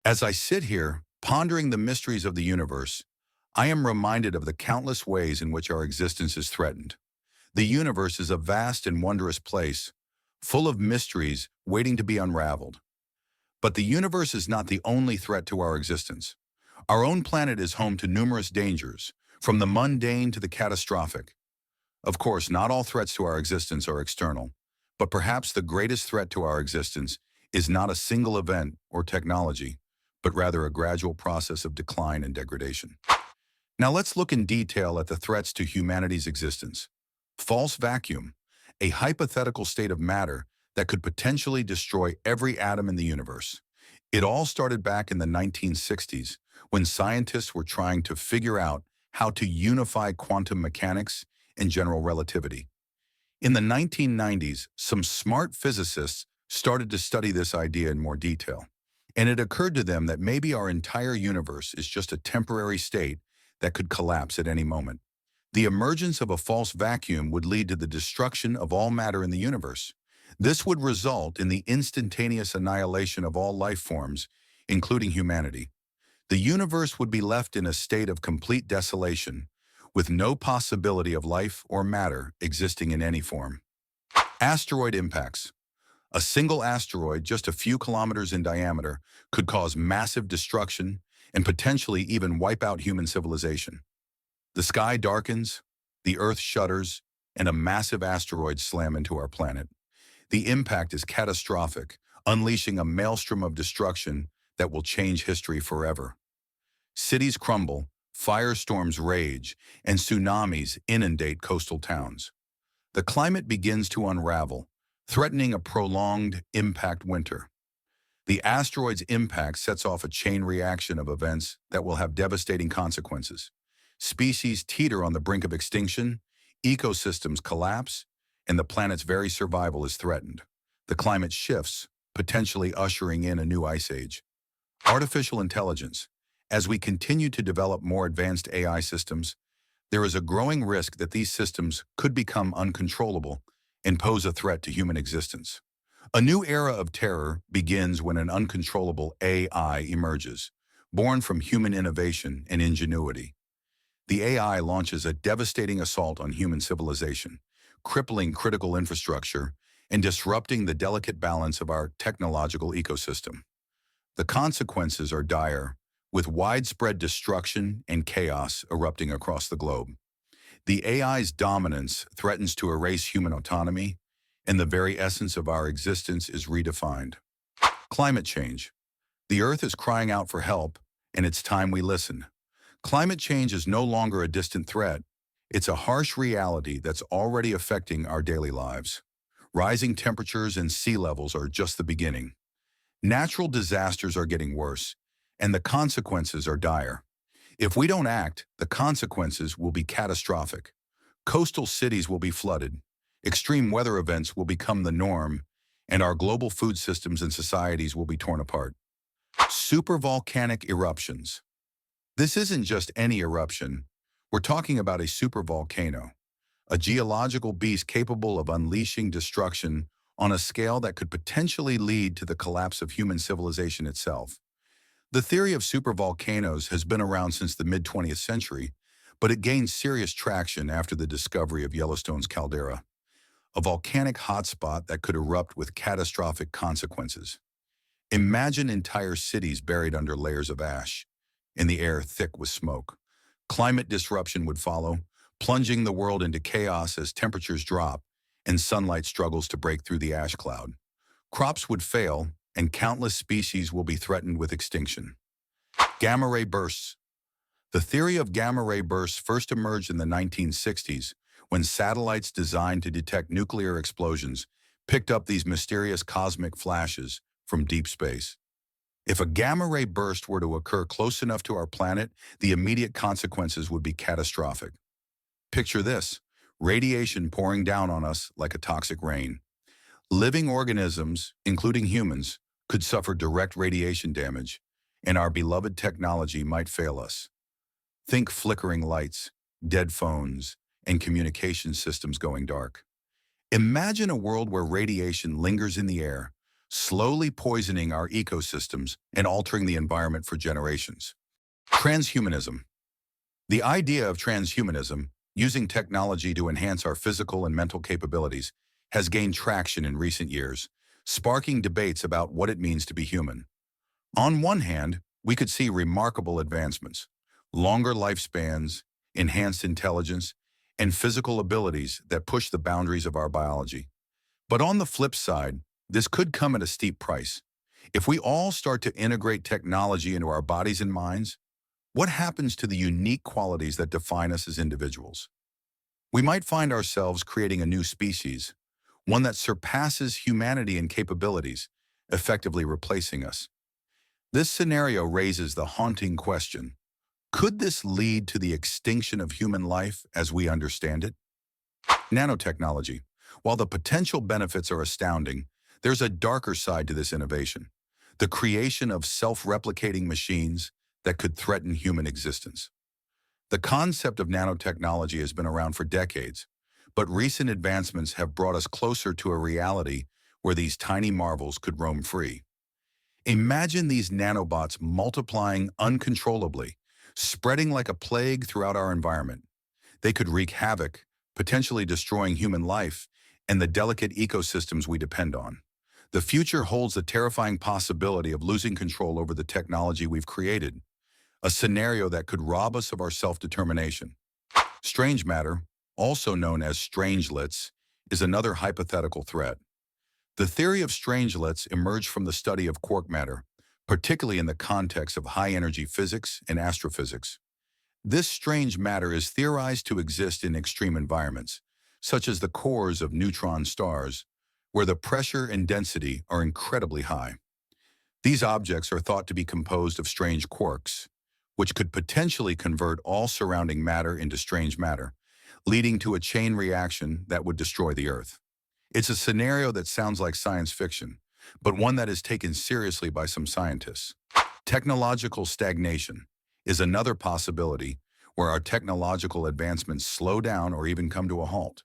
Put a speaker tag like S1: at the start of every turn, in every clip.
S1: As I sit here, pondering the mysteries of the universe, I am reminded of the countless ways in which our existence is threatened. The universe is a vast and wondrous place, full of mysteries waiting to be unraveled. But the universe is not the only threat to our existence. Our own planet is home to numerous dangers, from the mundane to the catastrophic. Of course, not all threats to our existence are external, but perhaps the greatest threat to our existence is not a single event or technology, but rather a gradual process of decline and degradation. Now let's look in detail at the threats to humanity's existence. False vacuum, a hypothetical state of matter that could potentially destroy every atom in the universe. It all started back in the 1960s when scientists were trying to figure out how to unify quantum mechanics and general relativity. In the 1990s, some smart physicists started to study this idea in more detail, and it occurred to them that maybe our entire universe is just a temporary state that could collapse at any moment. The emergence of a false vacuum would lead to the destruction of all matter in the universe. This would result in the instantaneous annihilation of all life forms, including humanity. The universe would be left in a state of complete desolation, with no possibility of life or matter existing in any form. Asteroid impacts. A single asteroid, just a few kilometers in diameter, could cause massive destruction and potentially even wipe out human civilization. The sky darkens, the Earth shudders, and a massive asteroid slams into our planet. The impact is catastrophic, unleashing a maelstrom of destruction that will change history forever. Cities crumble, firestorms rage, and tsunamis inundate coastal towns. The climate begins to unravel, threatening a prolonged impact winter. The asteroid's impact sets off a chain reaction of events that will have devastating consequences. Species teeter on the brink of extinction, ecosystems collapse, and the planet's very survival is threatened. The climate shifts, potentially ushering in a new ice age. Artificial intelligence. As we continue to develop more advanced AI systems, there is a growing risk that these systems could become uncontrollable and pose a threat to human existence. A new era of terror begins when an uncontrollable AI emerges, born from human innovation and ingenuity. The AI launches a devastating assault on human civilization, crippling critical infrastructure and disrupting the delicate balance of our technological ecosystem. The consequences are dire, with widespread destruction and chaos erupting across the globe. The AI's dominance threatens to erase human autonomy, and the very essence of our existence is redefined. Climate change. The Earth is crying out for help, and it's time we listen. Climate change is no longer a distant threat. It's a harsh reality that's already affecting our daily lives. Rising temperatures and sea levels are just the beginning. Natural disasters are getting worse, and the consequences are dire. If we don't act, the consequences will be catastrophic. Coastal cities will be flooded, extreme weather events will become the norm, and our global food systems and societies will be torn apart. Supervolcanic eruptions. This isn't just any eruption. We're talking about a supervolcano, a geological beast capable of unleashing destruction on a scale that could potentially lead to the collapse of human civilization itself. The theory of supervolcanoes has been around since the mid-20th century, but it gained serious traction after the discovery of Yellowstone's caldera, a volcanic hotspot that could erupt with catastrophic consequences. Imagine entire cities buried under layers of ash, and the air thick with smoke. Climate disruption would follow, plunging the world into chaos as temperatures drop and sunlight struggles to break through the ash cloud. Crops would fail, and countless species will be threatened with extinction. Gamma ray bursts. The theory of gamma ray bursts first emerged in the 1960s when satellites designed to detect nuclear explosions picked up these mysterious cosmic flashes from deep space. If a gamma ray burst were to occur close enough to our planet, the immediate consequences would be catastrophic. Picture this: radiation pouring down on us like a toxic rain. Living organisms, including humans, could suffer direct radiation damage, and our beloved technology might fail us. Think flickering lights, dead phones, and communication systems going dark. Imagine a world where radiation lingers in the air, slowly poisoning our ecosystems and altering the environment for generations. Transhumanism. The idea of transhumanism, using technology to enhance our physical and mental capabilities, has gained traction in recent years, sparking debates about what it means to be human. On one hand, we could see remarkable advancements, longer lifespans, enhanced intelligence, and physical abilities that push the boundaries of our biology. But on the flip side, this could come at a steep price. If we all start to integrate technology into our bodies and minds, what happens to the unique qualities that define us as individuals? We might find ourselves creating a new species, one that surpasses humanity in capabilities, effectively replacing us. This scenario raises the haunting question: could this lead to the extinction of human life as we understand it? Nanotechnology. While the potential benefits are astounding, there's a darker side to this innovation: the creation of self-replicating machines that could threaten human existence. The concept of nanotechnology has been around for decades, but recent advancements have brought us closer to a reality where these tiny marvels could roam free. Imagine these nanobots multiplying uncontrollably, spreading like a plague throughout our environment. They could wreak havoc, potentially destroying human life and the delicate ecosystems we depend on. The future holds the terrifying possibility of losing control over the technology we've created, a scenario that could rob us of our self-determination. Strange matter, also known as strangelets, is another hypothetical threat. The theory of strangelets emerged from the study of quark matter, particularly in the context of high-energy physics and astrophysics. This strange matter is theorized to exist in extreme environments, such as the cores of neutron stars, where the pressure and density are incredibly high. These objects are thought to be composed of strange quarks, which could potentially convert all surrounding matter into strange matter, leading to a chain reaction that would destroy the Earth. It's a scenario that sounds like science fiction, but one that is taken seriously by some scientists. Technological stagnation is another possibility where our technological advancements slow down or even come to a halt.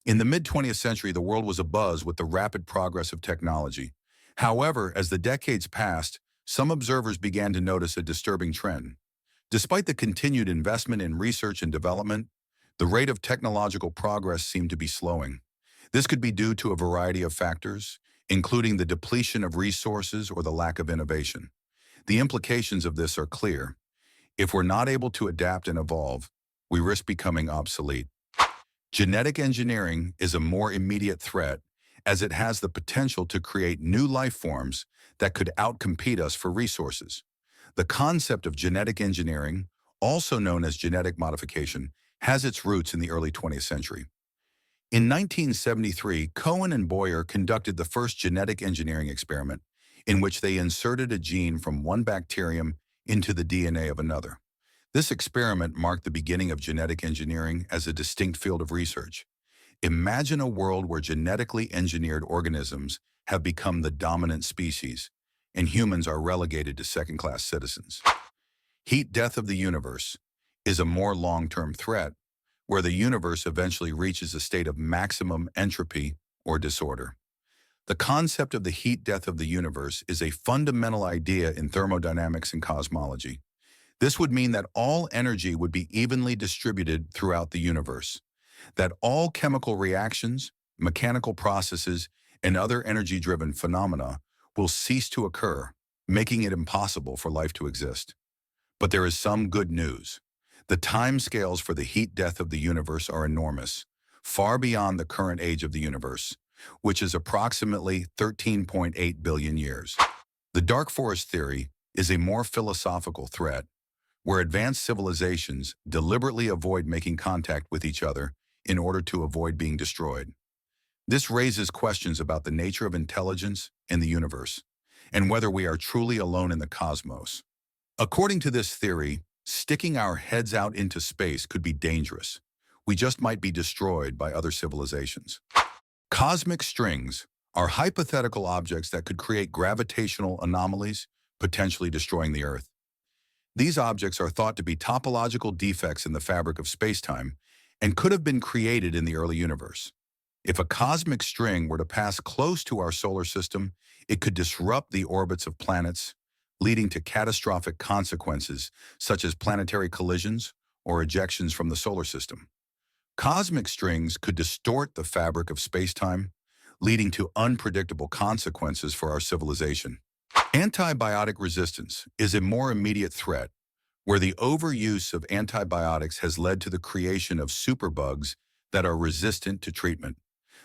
S1: In the mid-20th century, the world was abuzz with the rapid progress of technology. However, as the decades passed, some observers began to notice a disturbing trend. Despite the continued investment in research and development, the rate of technological progress seemed to be slowing. This could be due to a variety of factors, including the depletion of resources or the lack of innovation. The implications of this are clear. If we're not able to adapt and evolve, we risk becoming obsolete. Genetic engineering is a more immediate threat, as it has the potential to create new life forms that could outcompete us for resources. The concept of genetic engineering, also known as genetic modification, has its roots in the early 20th century. In 1973, Cohen and Boyer conducted the first genetic engineering experiment, in which they inserted a gene from one bacterium into the DNA of another. This experiment marked the beginning of genetic engineering as a distinct field of research. Imagine a world where genetically engineered organisms have become the dominant species, and humans are relegated to second-class citizens. Heat death of the universe is a more long-term threat, where the universe eventually reaches a state of maximum entropy or disorder. The concept of the heat death of the universe is a fundamental idea in thermodynamics and cosmology. This would mean that all energy would be evenly distributed throughout the universe, that all chemical reactions, mechanical processes, and other energy-driven phenomena will cease to occur, making it impossible for life to exist. But there is some good news. The timescales for the heat death of the universe are enormous, far beyond the current age of the universe, which is approximately 13.8 billion years. The dark forest theory is a more philosophical threat, where advanced civilizations deliberately avoid making contact with each other in order to avoid being destroyed. This raises questions about the nature of intelligence in the universe, and whether we are truly alone in the cosmos. According to this theory, sticking our heads out into space could be dangerous. We just might be destroyed by other civilizations. Cosmic strings are hypothetical objects that could create gravitational anomalies, potentially destroying the Earth. These objects are thought to be topological defects in the fabric of spacetime and could have been created in the early universe. If a cosmic string were to pass close to our solar system, it could disrupt the orbits of planets, leading to catastrophic consequences such as planetary collisions or ejections from the solar system. Cosmic strings could distort the fabric of spacetime, leading to unpredictable consequences for our civilization. Antibiotic resistance is a more immediate threat, where the overuse of antibiotics has led to the creation of superbugs that are resistant to treatment.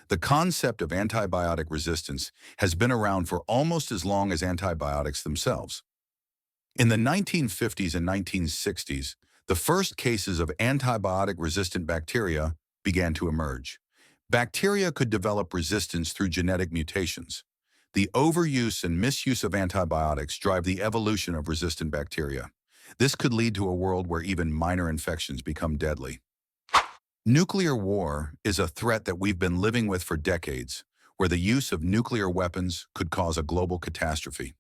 S1: The concept of antibiotic resistance has been around for almost as long as antibiotics themselves. In the 1950s and 1960s, the first cases of antibiotic-resistant bacteria began to emerge. Bacteria could develop resistance through genetic mutations. The overuse and misuse of antibiotics drive the evolution of resistant bacteria. This could lead to a world where even minor infections become deadly. Nuclear war is a threat that we've been living with for decades, where the use of nuclear weapons could cause a global catastrophe.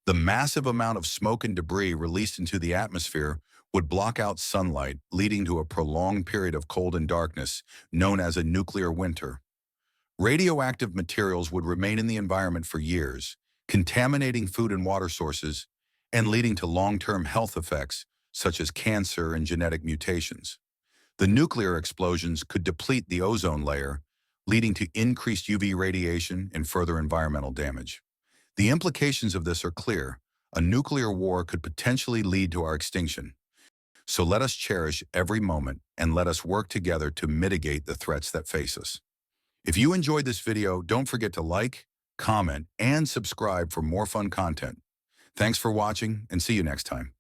S1: The massive amount of smoke and debris released into the atmosphere would block out sunlight, leading to a prolonged period of cold and darkness, known as a nuclear winter. Radioactive materials would remain in the environment for years, contaminating food and water sources, and leading to long-term health effects, such as cancer and genetic mutations. The nuclear explosions could deplete the ozone layer, leading to increased UV radiation and further environmental damage. The implications of this are clear. A nuclear war could potentially lead to our extinction. So let us cherish every moment and let us work together to mitigate the threats that face us. If you enjoyed this video, don't forget to like, comment, and subscribe for more fun content. Thanks for watching, and see you next time.